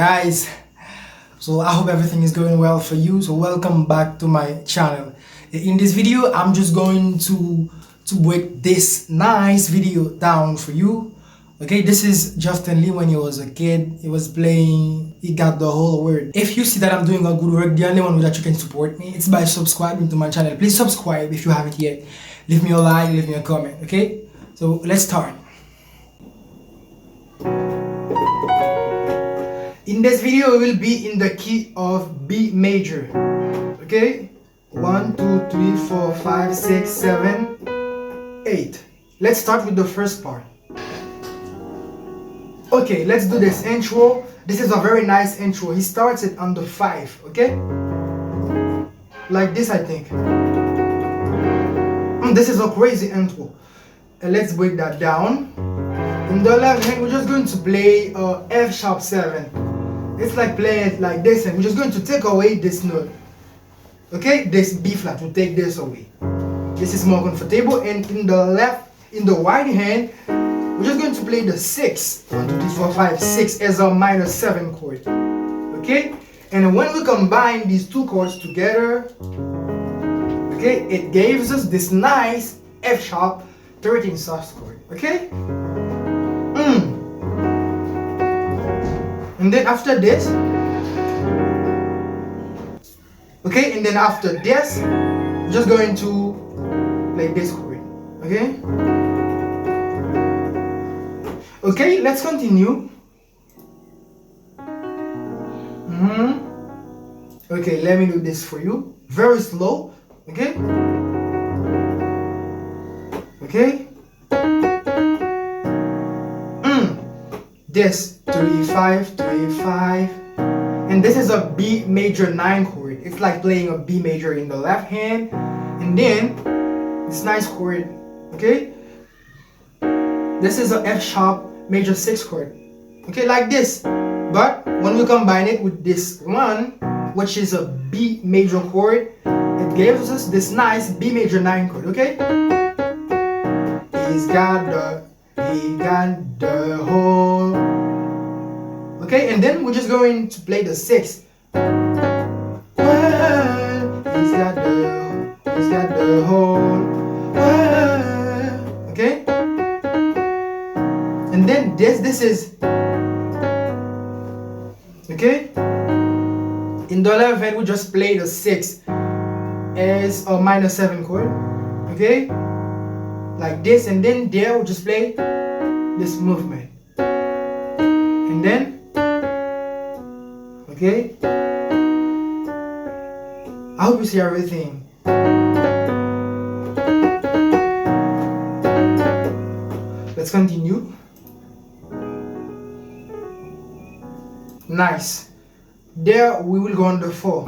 guys. So I hope everything is going well for you. So welcome back to my channel. In this video I'm just going to break this nice video down for you. Okay, this is Justin Lee when he was a kid. He was playing, he got the whole word. If you see that I'm doing a good work, the only one way that you can support me, it's by subscribing to my channel. Please subscribe if you haven't yet. Leave me a like, leave me a comment, okay? So let's start. In this video, we will be in the key of B major. Okay? 1, 2, 3, 4, 5, 6, 7, 8. Let's start with the first part. Okay, let's do this intro. This is a very nice intro. He starts it on the 5, okay? Like this, I think. This is a crazy intro. Let's break that down. In the left hand, we're just going to play F sharp 7. It's like playing it like this, and we're just going to take away this note. Okay, this B flat, we'll take this away. This is more comfortable. And in the right hand, we're just going to play the 6. 1, 2, 3, 4, 5, 6 as a minor 7 chord. Okay, and when we combine these two chords together, okay, it gives us this nice F sharp 13 sus chord. Okay. And then after this, okay, and then after this, we're just going to play this chord, okay? Okay, let's continue. Okay, let me do this for you. Very slow, okay? Okay? This 3, 5, 3, 5, and this is a B major 9 chord. It's like playing a B major in the left hand, and then this nice chord. Okay, this is a F sharp major 6 chord. Okay, like this. But when we combine it with this one, which is a B major chord, it gives us this nice B major 9 chord. Okay, he got the whole. Okay, and then we're just going to play the 6. Well, he's got the whole world. Okay, and then this is okay. In the left hand, we just play the 6 as a minor 7 chord. Okay, like this, and then there we just play this movement, and then okay, I hope you see everything. Let's continue. Nice. There we will go on the 4.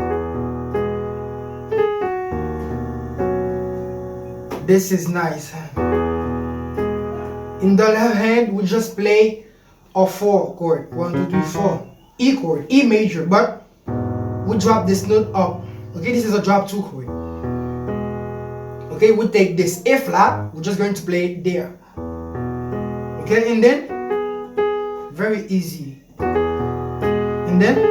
This is nice. In the left hand, we just play a 4 chord. 1, 2, 3, 4. E chord, E major, but we drop this note up. Okay, this is a drop 2 chord. Okay, we take this A flat, we're just going to play it there. Okay, and then very easy. And then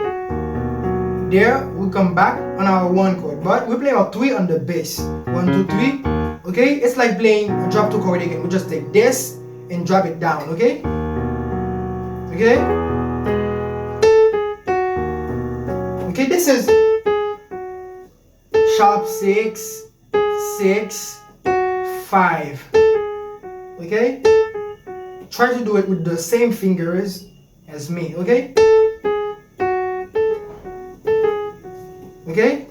there we come back on our 1 chord, but we play our 3 on the bass. 1, 2, 3. Okay, it's like playing a drop 2 chord again. We just take this and drop it down. Okay. Okay. Okay, this is sharp 6, 6, 5. Okay? Try to do it with the same fingers as me, okay? Okay?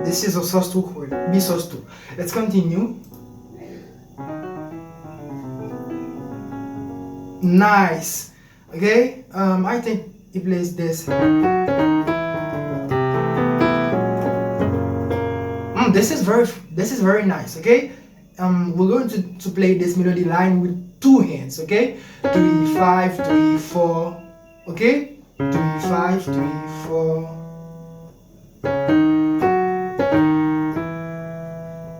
This is a sus2 chord, B sus2. Let's continue. Nice. Okay, I think he plays this. This is very nice. Okay, we're going to play this melody line with 2 hands. Okay, 3, 5, 3, 4. Okay, 3, 5, 3, 4.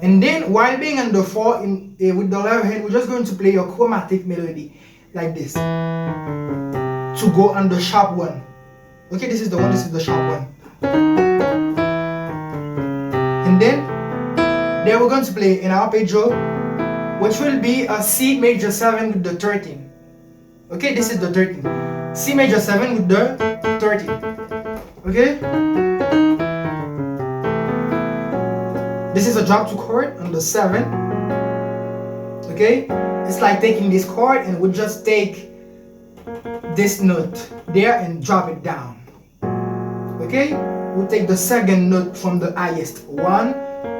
And then while being on the 4 with the left hand, we're just going to play a chromatic melody. like this to go on the sharp one. Okay, this is the one, this is the sharp one. And then we're going to play an arpeggio, which will be a C major 7 with the 13. Okay, this is the 13. C major 7 with the 13. Okay? This is a drop 2 chord on the 7. Okay? It's like taking this chord and we just take this note there and drop it down. Okay? We'll take the second note from the highest. 1,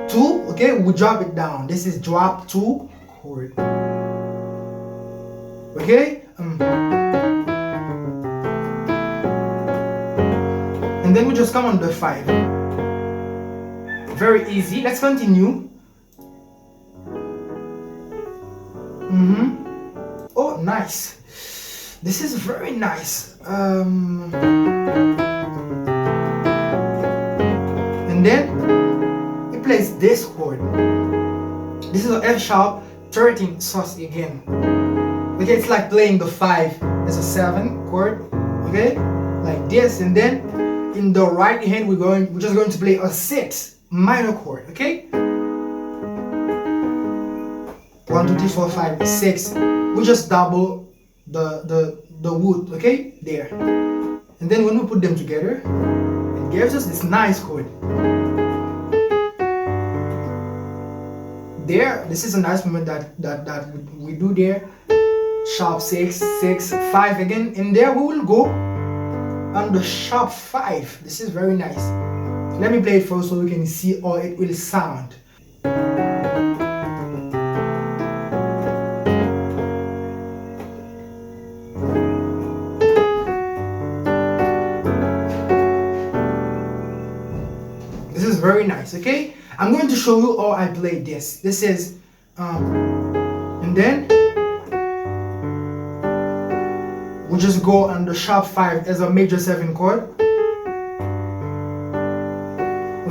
2. Okay? We drop it down. This is drop 2 chord. Okay? And then we just come on the 5. Very easy. Let's continue. Oh, nice. This is very nice. And then he plays this chord. This is an F sharp 13 sus again. Okay, it's like playing the 5 as a 7 chord. Okay, like this. And then in the right hand we're just going to play a 6 minor chord. Okay, 1, 2, 3, 4, 5, 6. We just double the wood. Okay, there. And then when we put them together, it gives us this nice chord. There, this is a nice movement that we do there. Sharp 6, 6, 5 again. And there we will go on the sharp 5. This is very nice. Let me play it first so we can see how it will sound. This is very nice. Okay, I'm going to show you how I play this. This is and then we just go on the sharp 5 as a major 7 chord.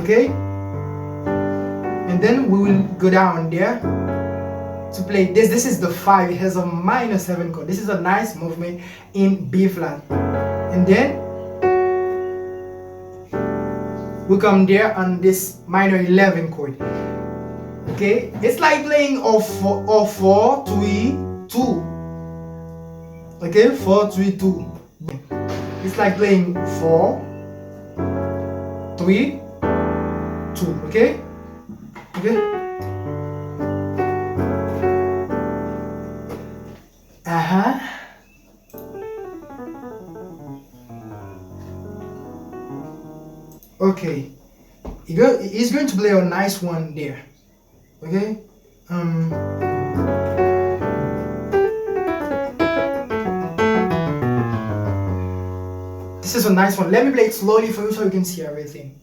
Okay, and then we will go down there to play this. This is the 5. It has a minor 7 chord. This is a nice movement in B flat. And then we come there on this minor 11 chord. Okay, it's like playing O4, 3, 2. Okay, 4, 3, 2. It's like playing 4, 3, 2. Okay, okay. Okay, he's going to play a nice one there. Okay, this is a nice one. Let me play it slowly for you so you can see everything.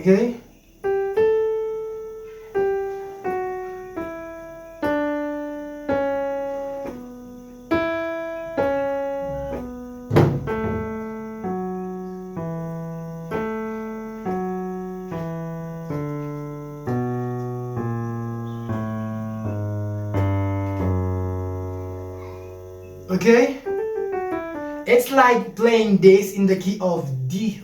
Okay. Okay, it's like playing this in the key of D.